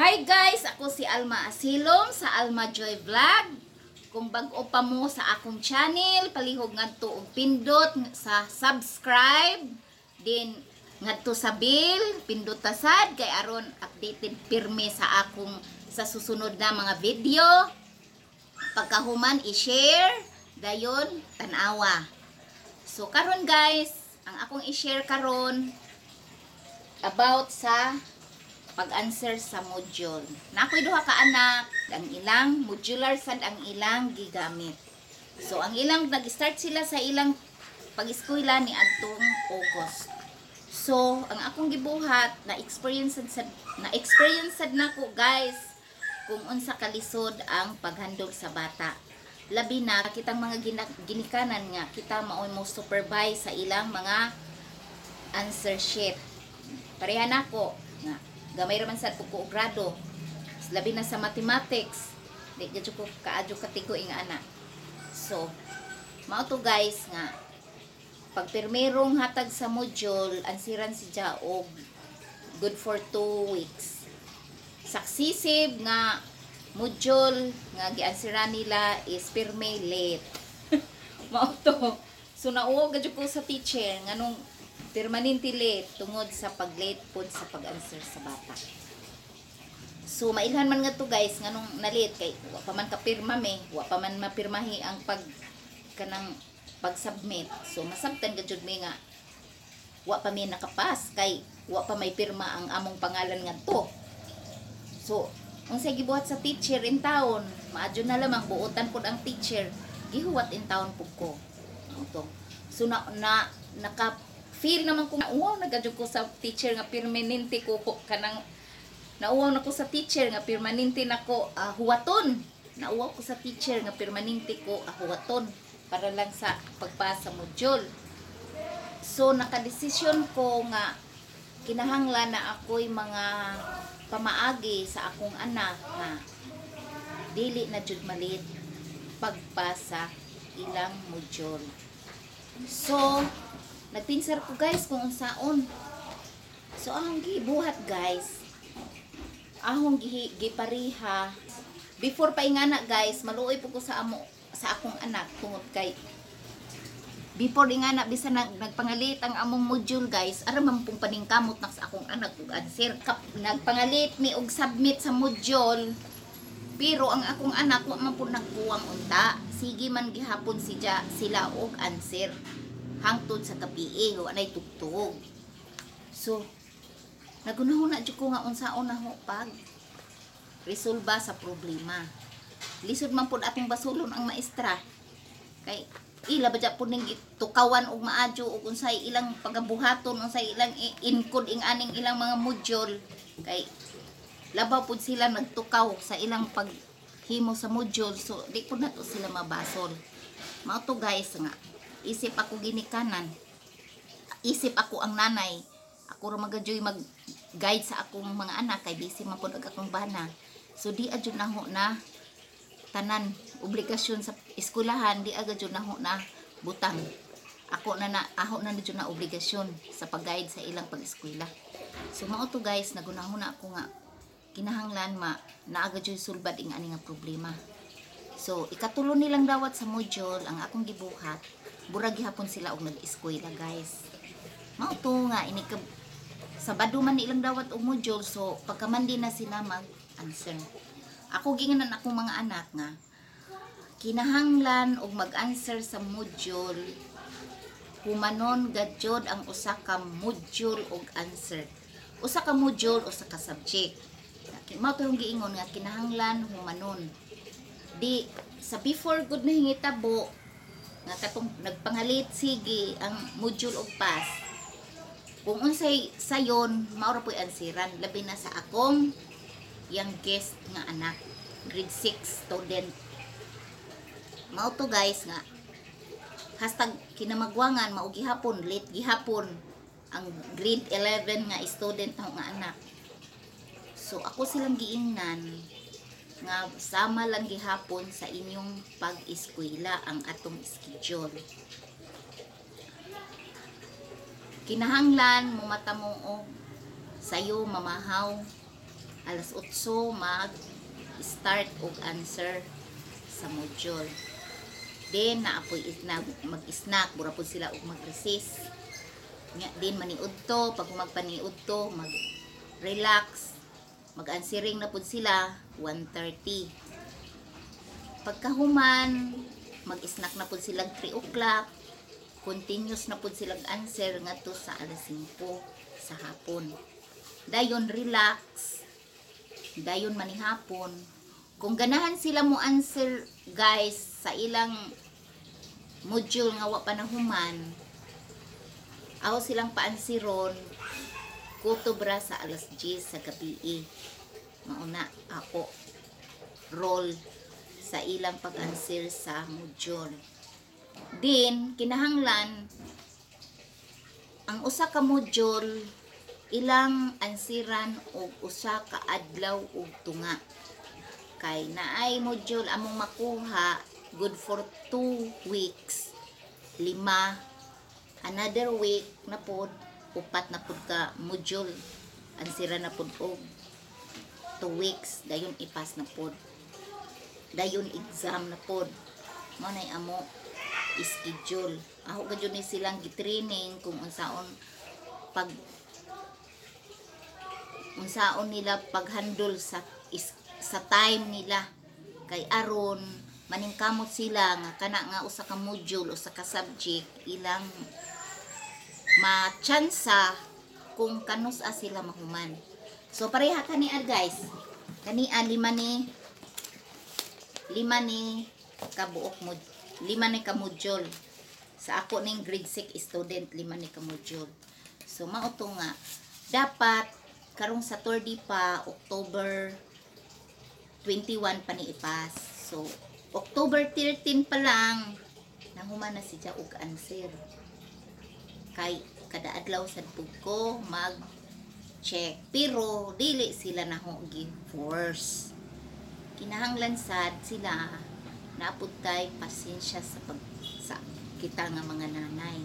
Hi guys! Ako si Alma Asilom sa Alma Joy Vlog. Kung bago pa mo sa akong channel, palihog ngadto og pindot sa subscribe. Din ngadto sa bell, pindot ta sad kay aron updated pirmi sa akong sa susunod na mga video. Pagkahuman i-share, dayon tanawa. So karon guys, ang akong i-share karon about sa pag-answer sa module. Nakoy duha ka anak, ang ilang modular sad ang ilang gigamit. So ang ilang nag-start sila sa ilang pag-eskwela ni adtong August. So ang akong gibuhat na experience sad nako guys kung unsa kalisod ang paghandle sa bata. Labi na kitang mga ginikanan nga kita mao mo supervise sa ilang mga answer sheet. Pareha nako nga gamay raman sad ko grado. Labi na sa mathematics. Di gadyo ko kaadyo katigo ing ana. So, mao to guys nga pag pirmerong hatag sa module, ansiran siya og good for 2 weeks. Successive nga module nga giansiran nila is pirme late. Mao to. So nauo gadyo ko sa teacher nganong permanente late tungod sa pag-late pod sa pag-answer sa bata. So mailhan man nga to guys nganong na-late kay wa pa man kapirma wa pa man mapirmahi ang pag-submit. So masabtan ka jud mi nga wa pa mi nakapas kay wa pa may pirma ang among pangalan ngadto. So unsay gibuhat sa teacher in town, maadyo na lamang buotan pod ang teacher, gihuwat in town pud ko. Ito. So naka feel naman ko wow nagadyo ko sa teacher nga permanente ko kanang nauwaw na ko sa teacher nga permanente nako huwaton. Nauwaw ko sa teacher nga permanente ko huwaton para lang sa pagpasa module. So nakadesisyon ko nga kinahanglan na ako'y mga pamaagi sa akong anak nga dili na jud malit pagpasa ilang module. So nagpinsar ko guys kung unsaon. So ang gibuhat guys, ahong gipariha before pa ingana guys, maluoy po ko sa akong anak tungod kay before ingana bisan nagpangalit ang among module guys, ara man pong paningkamot nak sa akong anak ug answer nagpangalit mi og submit sa module. Pero ang akong anak wa man pud nagbuwang unta, sige man gihapon sila og answer hangtod sa kapiing o anay tugtog. So nagunahon na jud ko nga unsaon na ho pag resolba sa problema. Lisod man pud atong basulon ang maestra kay ila ba pud ning tukawan og maadyo og unsay ilang pagabuhaton, unsay ilang encode ing aning ilang mga module kay labaw pud sila nagtukaw sa ilang paghimo sa module. So di pud nato sila mabasol. Mao to guys nga isip ako ginikanan, isip ako ang nanay, ako ra magadyoy mag-guide sa akong mga anak kay busy man pud akong bana. So di adjud naho na tanan obligasyon sa eskwelahan, di agad jud naho na butang. Ako na aho na jud na obligasyon sa pag-guide sa ilang pag-eskwela. So mao to guys, nagunahon na ako nga kinahanglan naagad jud sulbad ing ani nga problema. So ikatulo nilang dawat sa module ang akong gibuhat. Burag gihapon sila og nag-eskwela guys. Mao to nga ini Sabado man ilang dawat og module, so pagkamandi na sila mag-answer. Ako ginganan akong mga anak nga kinahanglan og mag-answer sa module humanon gadjod ang usa ka module og answer. Usa ka module, usa ka subject. Mao to giingon nga kinahanglan humanon. Di sa before good na hingitabo nga katong nagpangalit sige ang module og pass. Kung unsay sayon mao ra po'y ansiran, labi na sa akong youngest nga anak, grade 6 student. Mao to guys nga hashtag kinamagwangan mao gihapon, late gihapon ang grade 11 nga student nga anak. So ako silang giingnan nga sama lang gihapon sa inyong pag-eskwela ang atong schedule. Kinahanglan mo mata mo og sayo mamahaw alas 8 mag start og answer sa module. Then naapoy mag-snack, mura po sila og mag-recess. Din maniud to, pag magpaniud to, mag-relax, mag-answering na po sila 1:30. Pagkahuman, mag-snack na po sila 3 o'clock, continuous na po silang answer ngadto sa alas 5 sa hapon. Dayon relax, dayon manihapon. Kung ganahan sila mo answer guys sa ilang module nga wa pa nahuman, aw silang paansiron kutubra sa alas 10 sa gabi. Mauna ako roll sa ilang pag-answer sa module. Din kinahanglan ang usa ka module ilang ansiran og usa ka adlaw ug tunga. Kay naay module among makuha good for 2 weeks, 5, another week na pod, 4 na pod ka module ansira na pod og 2 weeks, dayon ipas na pod, dayon exam na pod. Mao nay amo schedule. Ako gadyo ni silang gitraining kung unsaon nila paghandle sa time nila, kay aron maningkamot sila nga kana nga usa ka module, usa ka subject ilang ma-tsansa kung kanus-a sila mahuman. So pareha kaniya guys, kaniya 5 ni kabuok mod, 5 ni ka module. Sa ako ning grade 6 student, 5 ni ka module. So mao to nga dapat karong Saturday pa, October 21 pa ni ipas. So October 13 pa lang nahuman na siya og answer. Kay kada adlaw sad pud ko mag check, pero dili sila naho gi-force. Kinahanglan sad sila naapod tay pasensya sa kita nga mga nanay.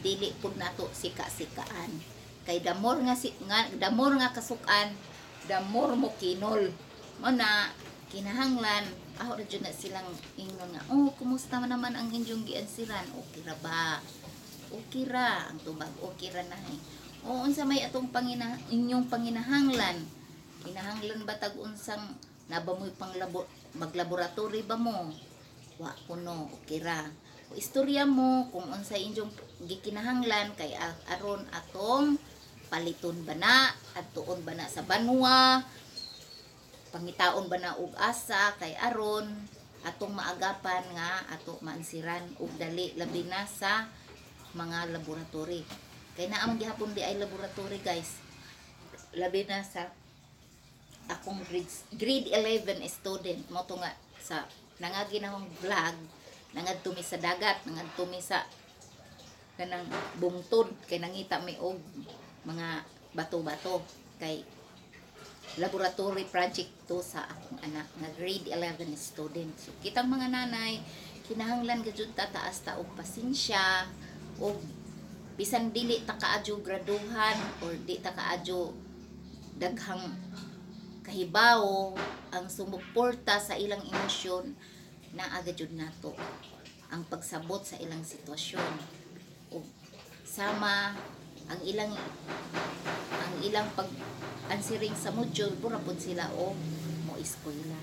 Dili pud nato sika-sikaan. Kay damor nga kasukan, damor mo kinol. Mo na kinahanglan aho ra jud na silang ingnon nga, oh kumusta man naman ang inyong giansiran, okay ra ba? Okay ra ang tubag, okay ra na hay. O unsa may atong inyong panginahanglan? Kinahanglan ba tag unsang nabamoy maglaboratory ba mo? Wa kuno, okay ra. O istorya mo kung unsa inyong gikinahanglan kay aron atong paliton ba na, adtuon ba na sa banwa, pangitaon ba na og asa kay aron atong maagapan nga ato maansiran og dali labi na sa mga laboratory. Kay naa man gihapon di ay laboratory guys, labi na sa akong grade 11 student mo to nga sa nangagi na akong vlog, nangadto mi sa dagat, nangadto mi sa kanang bungtod, kay nangita mi og mga bato-bato, kay laboratory project to sa akong anak nga grade 11 student. So kitang mga nanay kinahanglan gajud taas ta og pasensya, og bisan dili ta kaadyo graduhan or di ta kaadyo daghang kahibaw, ang sumuporta sa ilang emosyon na agajud nato ang pagsabot sa ilang sitwasyon, og sama ang ilang pag-answering sa module burapod sila o mo eskwela.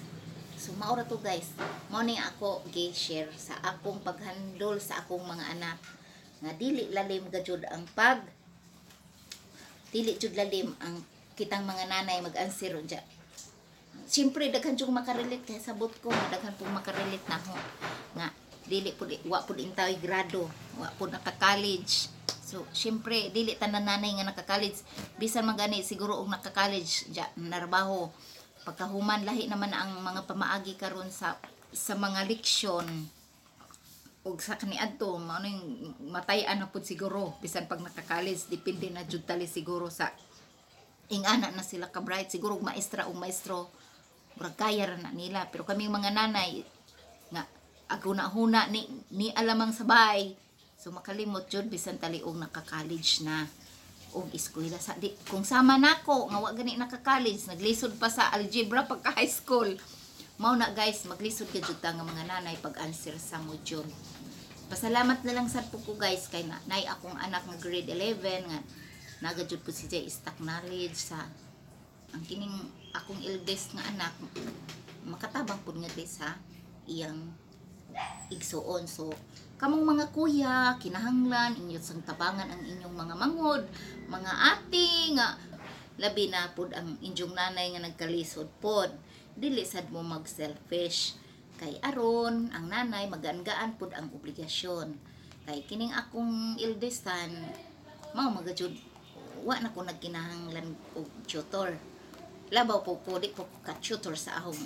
So maura to guys, mao ni ako gi-share sa akong paghandle sa akong mga anak nga dili lalim gajud ang dili jud lalim ang kitang mga nanay mag-answer dya. Siyempre daghan jud makarelate kay sabot ko, daghan pud makarelate na ho nga dili pud wa pud intaway grado, wa pud naka-college. So, syempre, dili tanan nanay nga naka-college. Bisan magani siguro og naka-college narbaho. Pagkahuman lahi naman ang mga pamaagi karon sa mga leksyon. Og sa kaniadto, mao ning matay-an na pud siguro bisan pag naka-college, depende na jud tali siguro sa ingana na sila ka bright, siguro og maestra o maestro. Murag kaya ra na nila, pero kami mga nanay nga aguna-huna ni alamang sabay. So makalimot jud bisan taliog naka-college na. og eskwela sa di kung sama nako nga wa gani naka-college, naglisod pa sa algebra pagka high school. Mao na guys, maglisod ka jud ta nga mga nanay pag-answer sa module. Pasalamat na lang sad po ko guys kay nay akong anak nga grade 11 nga nagajud po siya stock knowledge sa ang kining akong eldest nga anak makatabang pud nga sa iyang igsuon. So kamong mga kuya kinahanglan inyo sang tabangan ang inyong mga mangod, mga ate nga labi na pud ang inyong nanay nga nagkalisod pod. Dili sad mo mag selfish kay aron ang nanay magaan-gaan pud ang obligasyon. Kay kining akong eldestan mao magajud wa na ko nagkinahanglan og tutor. Labaw po di ko ka-tutor sa ahong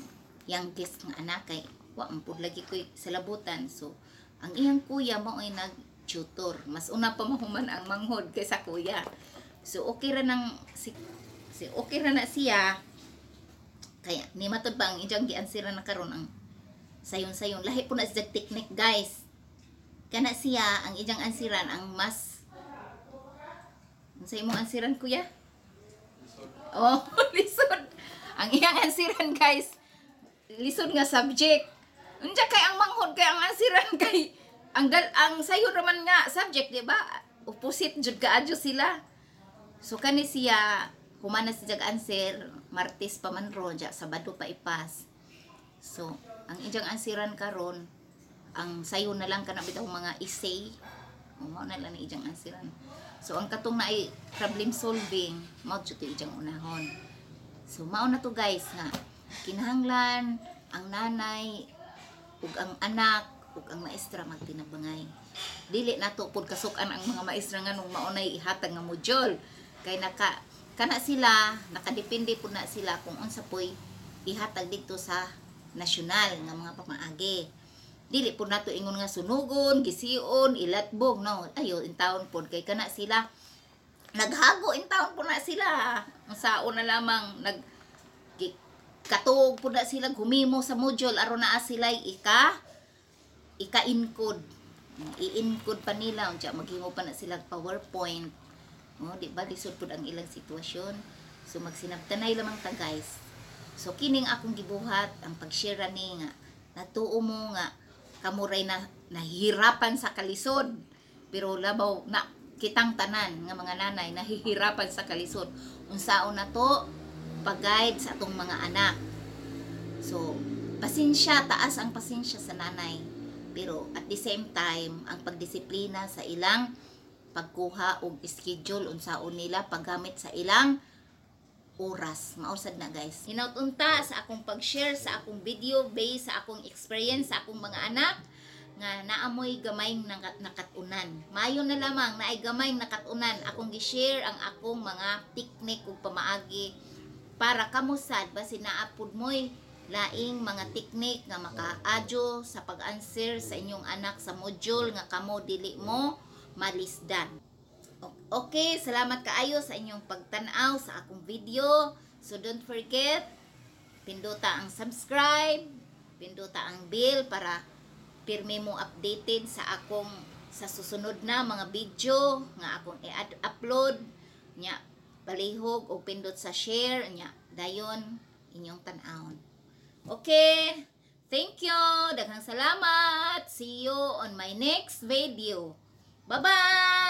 youngest nga anak kay wa man pud lagi ko'y salabutan. So ang iyang kuya mao ay nag-tutor. Mas una pa mahuman ang manghod kaysa kuya. So okay ra nang okay ra na siya. Kaya ni matod pa ang iyang giansira na karon ang sayon-sayon. Lahi po na siya technique guys. Kana siya ang iyang ansiran ang mas sa imong ansiran kuya? Oh, lisod. Ang iyang ansiran guys. Lisod nga subject. Unsa kay ang manghod kay ang ansiran kay ang sayo raman nga subject, di ba? Opposite jud kaadyo sila. So kani siya humana siya answer Martes pa man ro ja Sabado pa ipas. So ang iyang ansiran karon ang sayo na lang kana bitaw mga essay. Mao na lang iyang ansiran. So ang katong na ay problem solving mao jud iyang unahon. So mao na to guys nga kinahanglan ang nanay ug ang anak ug ang maestra magtinabangay. Dili nato pud kasukan ang mga maestra nga nung maunay ihatag nga module kay kana sila nakadepende pud na sila kung unsa poy ihatag dito sa nasyonal nga mga pamaagi. Dili pud nato ingon nga sunugon, gisiun, ilatbog no. Ayo in taon pud kay kana sila naghago in taon pud na sila. Unsaon na lamang katuog pud na sila humimo sa module aron naa sila ika-encode. I-encode pa nila unya maghimo pa na sila PowerPoint. Di ba lisod pud ang ilang sitwasyon. So magsinabtanay lamang ta guys. So kining akong gibuhat ang pag-share ni nga natuo mo nga kamuray na nahihirapan sa kalisod. Pero labaw na kitang tanan nga mga nanay nahihirapan sa kalisod. Unsaon na to pag-guide sa atong mga anak. So pasensya, taas ang pasensya sa nanay. Pero at the same time ang pagdisiplina sa ilang pagkuha og schedule unsaon nila paggamit sa ilang oras. Mausad na guys. Hinautunta sa akong pag-share sa akong video based sa akong experience sa akong mga anak nga naamoy gamay nakatunan. Mayo na lamang naay gamay nakatunan akong gi-share ang akong mga technique ug pamaagi para kamusad basi naapud moy laing mga technique nga makaadyo sa pag-answer sa inyong anak sa module nga kamo dili mo malisdan. Okay, salamat kaayo sa inyong pagtan-aw sa akong video. So don't forget, pinduta ang subscribe, pinduta ang bell para pirmi mo updated sa susunod na mga video nga akong i-upload nya. Palihog o pindot sa share nya dayon inyong tan-awon. Okay, thank you, daghang salamat. See you on my next video. Bye-bye!